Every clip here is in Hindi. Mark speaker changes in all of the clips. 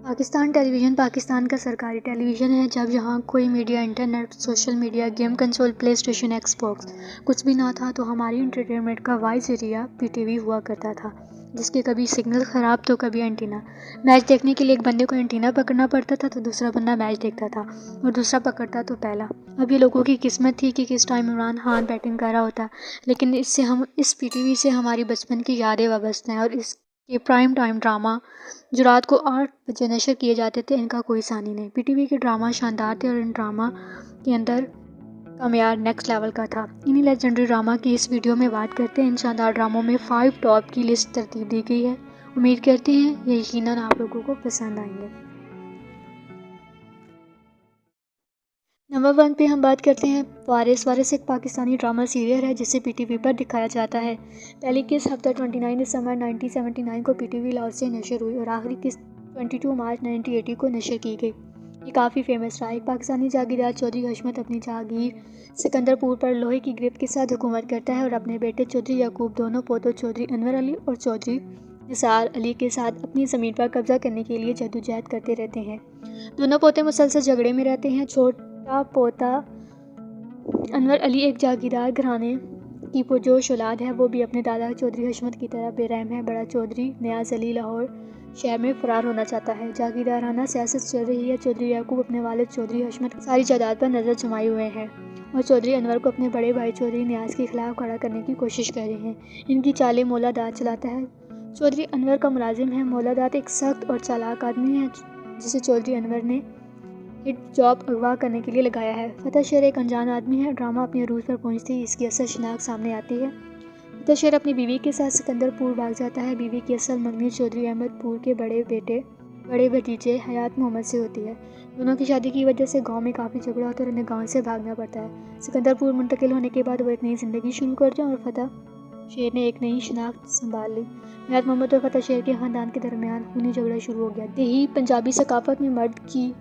Speaker 1: पाकिस्तान टेलीविज़न पाकिस्तान का सरकारी टेलीविज़न है। जब यहाँ कोई media, internet, social media, game console, play station, Xbox कुछ भी ना था तो हमारी इंटरटेनमेंट का वाई ज़रिया पीटीवी हुआ करता था, जिसके कभी सिग्नल ख़राब तो कभी एंटीना। मैच देखने के लिए एक बंदे को एंटीना पकड़ना पड़ता था तो दूसरा बंदा मैच देखता था और दूसरा पकड़ता तो पहला। अब ये लोगों की किस्मत थी कि किस टाइम इमरान खान बैटिंग कर रहा होता, लेकिन इस पीटीवी से हमारी बचपन की यादें वाबस्ता हैं और इसके प्राइम टाइम ड्रामा जो रात को 8 बजे नशर किए जाते थे, इनका कोई सानी नहीं। पीटीवी के ड्रामा शानदार थे और इन ड्रामा के अंदर का मेयार नेक्स्ट लेवल का था। इन्हीं लेजेंडरी ड्रामा की इस वीडियो में बात करते हैं। इन शानदार ड्रामों में 5 टॉप की लिस्ट तरतीब दी गई है। उम्मीद करते हैं ये यकीनन आप लोगों को पसंद आएंगे। नंबर 1 पे हम बात करते हैं वारिस। वारिस एक पाकिस्तानी ड्रामा सीरियल है जिसे पीटीवी पर दिखाया जाता है। पहली किस्त हफ्ता 29 दिसंबर 1979 को पीटीवी लाहौर से नशर हुई और आखिरी किस्त 22 मार्च 1980 को नशर की गई। ये काफ़ी फेमस रहा। एक पाकिस्तानी जागीरदार चौधरी हशमत अपनी जागीर सिकंदरपुर पर लोहे की गिरफ्त के साथ हुकूमत करता है और अपने बेटे चौधरी याकूब, दोनों पोतों चौधरी अनवर अली और चौधरी निसार अली के साथ अपनी ज़मीन पर कब्जा करने के लिए जद्दोजहद करते रहते हैं। दोनों पोते मुसलसल झगड़े में रहते हैं। छोटा पोता अनवर अली एक जागीरदार घराने की पुरजोश औलाद है। वो भी अपने दादा चौधरी हशमत की तरह बेरहम है। बड़ा चौधरी नियाज अली लाहौर शहर में फरार होना चाहता है। जागीरदाराना सियासत चल रही है। चौधरी याकूब अपने वालिद चौधरी हशमत की सारी जायदाद पर नज़र जमाए हुए हैं और चौधरी अनवर को अपने बड़े भाई चौधरी नियाज के खिलाफ खड़ा करने की कोशिश कर रहे हैं। इनकी चालें मौला दाद चलाता है। चौधरी अनवर का मुलाजिम है। मौला दाद एक सख्त और चालाक आदमी है जिसे चौधरी अनवर ने हिट जॉब अगवा करने के लिए लगाया है। फतेह शेर एक अनजान आदमी है। ड्रामा अपनी अरूज पर पहुंचते ही इसकी असल शिनाख्त सामने आती है। फतेह शेर अपनी बीवी के साथ सिकंदरपुर भाग जाता है। बीवी की असल मंगनी चौधरी अहमदपुर के बड़े भतीजे हयात मोहम्मद से होती है। दोनों की शादी की वजह से गांव में काफ़ी झगड़ा होता है और उन्हें गांव से भागना पड़ता है। सिकंदरपुर मुंतकिल होने के बाद वो एक नई ज़िंदगी शुरू करते हैं और फतेह शेर ने एक नई शिनाख्त संभाल ली। हयात मोहम्मद और फतेह शेर के ख़ानदान के दरमियान खूनी झगड़ा शुरू हो गया। देही पंजाबी सकाफत में मर्द की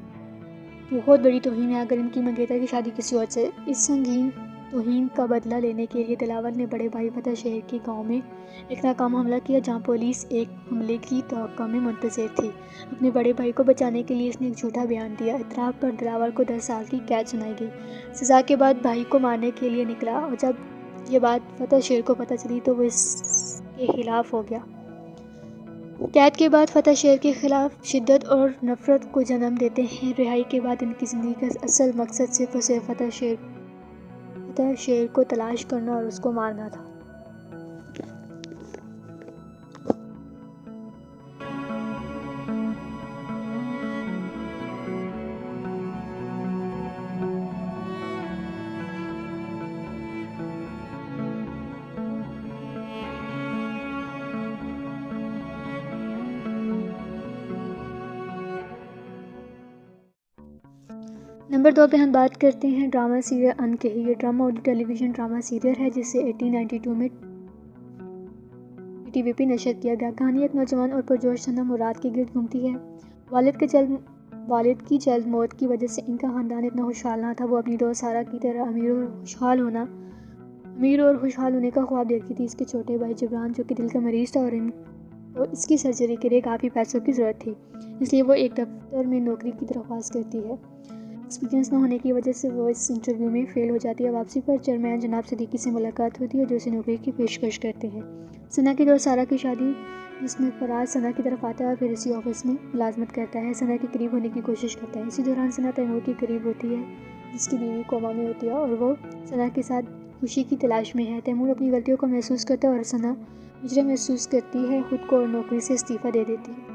Speaker 1: बहुत बड़ी तौहीन है अगर इनकी मंगेतर की शादी किसी और से। इस संगीन तौहीन का बदला लेने के लिए दिलावर ने बड़े भाई फतेह शेर के गांव में एक नाकाम हमला किया जहां पुलिस एक हमले की तवक्को में मुंतज़िर थी। अपने बड़े भाई को बचाने के लिए इसने एक झूठा बयान दिया। इतराफ़ पर दिलावर को 10 साल की कैद सुनाई गई। सज़ा के बाद भाई को मारने के लिए निकला और जब ये बात फतेह शेर को पता चली तो वो इसके खिलाफ हो गया। कैद के बाद फतेह शेर के खिलाफ शिद्दत और नफरत को जन्म देते हैं। रिहाई के बाद इनकी ज़िंदगी का असल मकसद सिर्फ और सिर्फ फतेह शेर को तलाश करना और उसको मारना था। नंबर 2 पे हम बात करते हैं ड्रामा सीरियल अनकही। ये drama Urdu television drama serial है जिसे 1892 में टीवी पे नशर किया गया। कहानी एक नौजवान और पुरजोश सनम मुराद के गिर्द घूमती है। वालिद की जल्द मौत की वजह से इनका ख़ानदान इतना खुशहाल ना था। वो अपनी दोस्त सारा की तरह अमीर और खुशहाल होने का ख्वाब देखती थी। इसके छोटे भाई जबरान जो कि दिल का मरीज़ था और इनको इसकी सर्जरी के लिए काफ़ी पैसों की ज़रूरत थी, इसलिए वो एक दफ्तर में नौकरी की दरख्वास्त करती है। एक्सपीरियंस न होने की वजह से वो इस इंटरव्यू में फ़ेल हो जाती है। वापसी पर चेयरमैन जनाब सिद्दीकी से मुलाकात होती है जो उसे नौकरी की पेशकश करते हैं। सना की दोस्त सारा की शादी जिसमें फराज सना की तरफ आता है और फिर इसी ऑफिस में मुलाजमत करता है। सना के करीब होने की कोशिश करता है। इसी दौरान सना तैमूर के करीब होती है जिसकी बीवी कोमा में होती है और वो सना के साथ खुशी की तलाश में है। तैमूर अपनी गलतियों को महसूस करता है और सना मुजरिम महसूस करती है खुद को और नौकरी से इस्तीफ़ा दे देती है।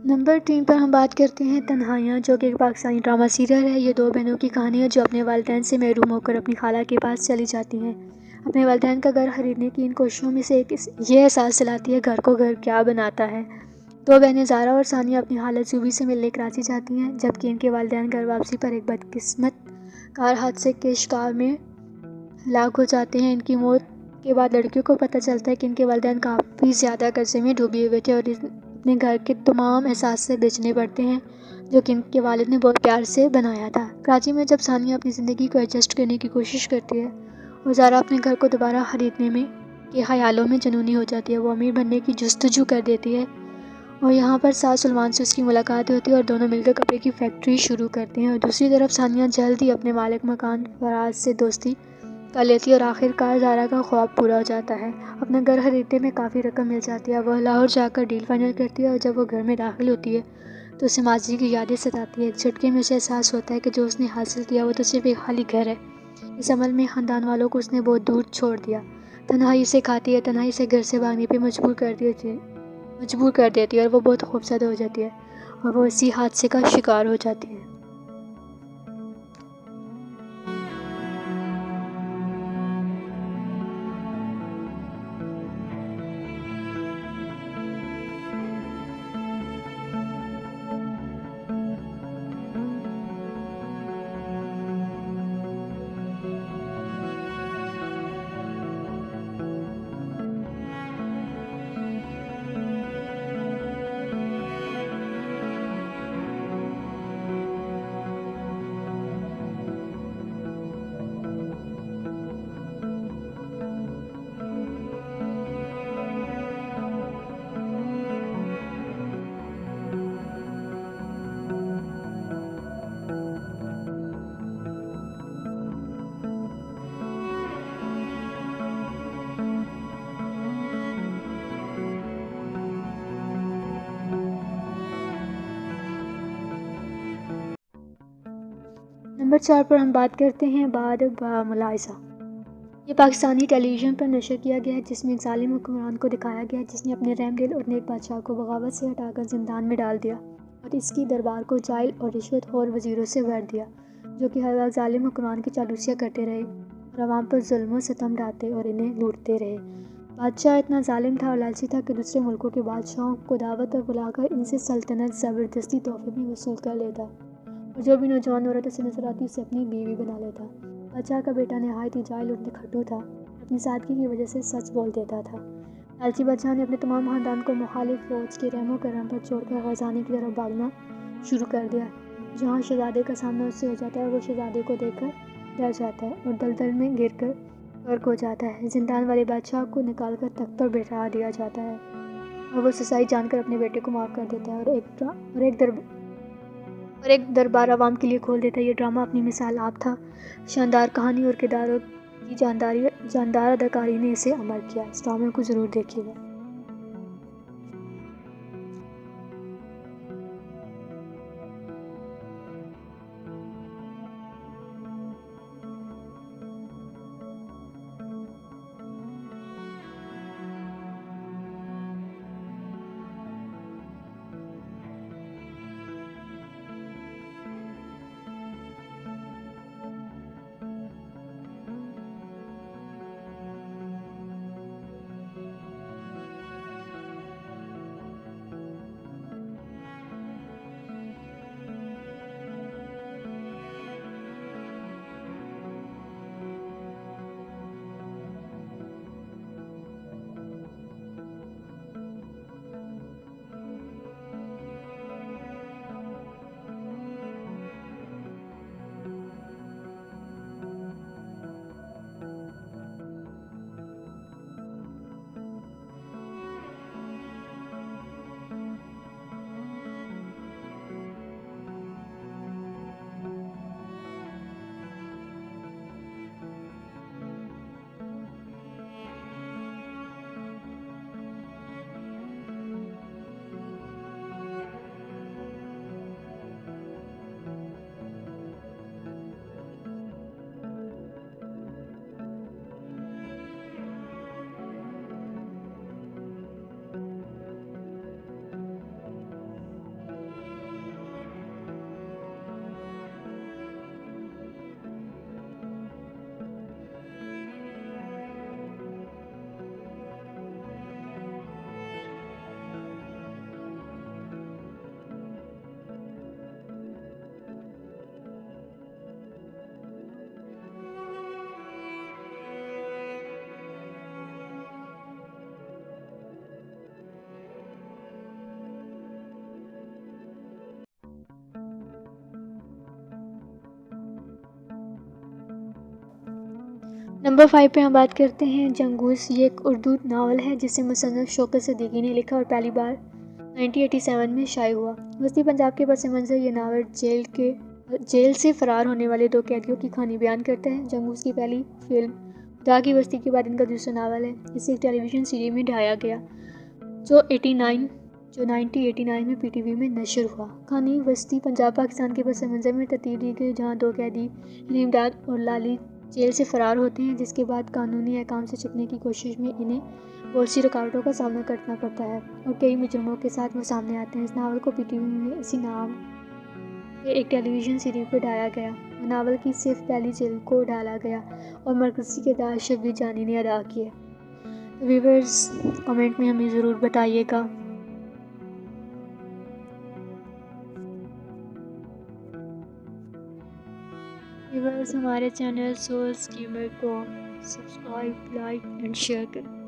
Speaker 1: नंबर 3 पर हम बात करते हैं तन्हाइयाँ, जो कि एक पाकिस्तानी ड्रामा सीरियल है। ये दो बहनों की कहानी है जो अपने वालिदैन से महरूम होकर अपनी खाला के पास चली जाती हैं। अपने वालिदैन का घर खरीदने की इन कोशिशों में से एक ये एहसास दिलाती है घर को घर क्या बनाता है। दो बहनें ज़ारा और सानिया अपनी हालत जूबी से मिलने कराची जाती हैं, जबकि इनके वालिदैन घर वापसी पर एक बदकिस्मत कार हादसे के शिकार में हलाक हो जाते हैं। इनकी मौत के बाद लड़कियों को पता चलता है कि इनके वालिदैन काफ़ी ज़्यादा कर्जे में डूबे हुए थे और अपने घर के तमाम एहसास से बेचने पड़ते हैं, जो कि इनके वालिद ने बहुत प्यार से बनाया था। कराची में जब सानिया अपनी ज़िंदगी को एडजस्ट करने की कोशिश करती है और ज़ारा अपने घर को दोबारा खरीदने में के ख्यालों में जुनूनी हो जाती है। वो अमीर बनने की जस्तजू कर देती है और यहाँ पर सास सलमान से उसकी मुलाकात होती है और दोनों मिलकर कपड़े की फैक्ट्री शुरू करते हैं। और दूसरी तरफ सानिया जल्द ही अपने मालिक मकान फराज से दोस्ती कर लेती है और आखिरकार ज़ारा का ख्वाब पूरा हो जाता है। अपना घर खरीदने में काफ़ी रकम मिल जाती है। वह लाहौर जाकर डील फाइनल करती है और जब वो घर में दाखिल होती है तो उसे माजी की यादें सताती है। एक झटके में उसे एहसास होता है कि जो उसने हासिल किया वो तो सिर्फ एक खाली घर है। इस अमल में ख़ानदान वालों को उसने बहुत दूर छोड़ दिया। तन्हाई से खाती है, तन्हाई से घर से भागने पर मजबूर कर देती है और वो बहुत खूबसूरत हो जाती है और वो इसी हादसे का शिकार हो जाती है। नंबर 4 पर हम बात करते हैं बाद मुलाहिज़ा। ये पाकिस्तानी टेलीविज़न पर नशर किया गया है, जिसमें एक ज़ालिम हुक्मरान को दिखाया गया है जिसने अपने रहमदिल और नेक बादशाह को बगावत से हटाकर ज़िंदान में डाल दिया और इसकी दरबार को जाइल और रिश्वतखोर वज़ीरों से भर दिया, जो कि हर वक्त ज़ालिम हुक्मरान की चालूसियाँ करते रहे और आवाम पर जुल्म व सितम ढाते और इन्हें लूटते रहे। बादशाह इतना ज़ालिम था और लालची था कि दूसरे मुल्कों के बादशाहों को दावत पर बुलाकर इनसे सल्तनत ज़बरदस्ती तोहफे में वसूल कर लेता और जो भी नौजवान औरत उसे नजर आती उसे अपनी बीवी बना लेता। बादशाह का बेटा नहायत ही जाहिल और निखट्टू था, अपनी सादगी की वजह से सच बोल देता था। लालची बादशाह ने अपने तमाम खानदान को मुखालिफ फौज के रहमो करम पर छोड़कर खजाने की तरफ भागना शुरू कर दिया। जहाँ शहजादे का सामना उससे हो जाता है, वो शहजादे को देखकर डर जाता है और दलदल में गिर कर गर्क हो जाता है। जिंदान वाले बादशाह को निकाल कर तख्त पर बैठा दिया जाता है और वो सच्चाई जानकर अपने बेटे को माफ़ कर देता है और एक दरबार आवाम के लिए खोल देता है। ये ड्रामा अपनी मिसाल आप था। शानदार कहानी और किरदारों की जानदार अदाकारी ने इसे अमर किया। इस ड्रामे को ज़रूर देखिएगा। नंबर 5 पे हम बात करते हैं जंगूस। ये एक उर्दू नावल है जिसे मुसन्निफ शौकत सिद्दीकी ने लिखा और पहली बार 1987 में शाया हुआ। वस्ती पंजाब के पस मंज़र ये नावल जेल से फ़रार होने वाले दो कैदियों की कहानी बयान करता है। जंगूस की पहली फिल्म खुदा की बस्ती के बाद इनका दूसरा नावल है। इसे एक टेलीविज़न सीरीज में ढाया गया जो 1989 में PTV में नशर हुआ। कहानी वस्ती पंजाब पाकिस्तान के पस मंज़र में तरतीब दी गई, जहाँ दो कैदी इमदाद और लाली जेल से फ़रार होते हैं, जिसके बाद कानूनी अहकाम से छुपने की कोशिश में इन्हें बहुत सी रुकावटों का सामना करना पड़ता है और कई मुजरिमों के साथ वो सामने आते हैं। इस नावल को PTV में इसी नाम के एक टेलीविज़न सीरीज पर ढाया गया। नावल की सिर्फ पहली जिल्द को डाला गया और मरकज़ी किरदार शब्बीर जानी ने अदा किया। तो व्यूअर्स कमेंट में हमें ज़रूर बताइएगा। व्यूअर्स हमारे चैनल सोल्स गेमर को सब्सक्राइब, लाइक एंड शेयर करें।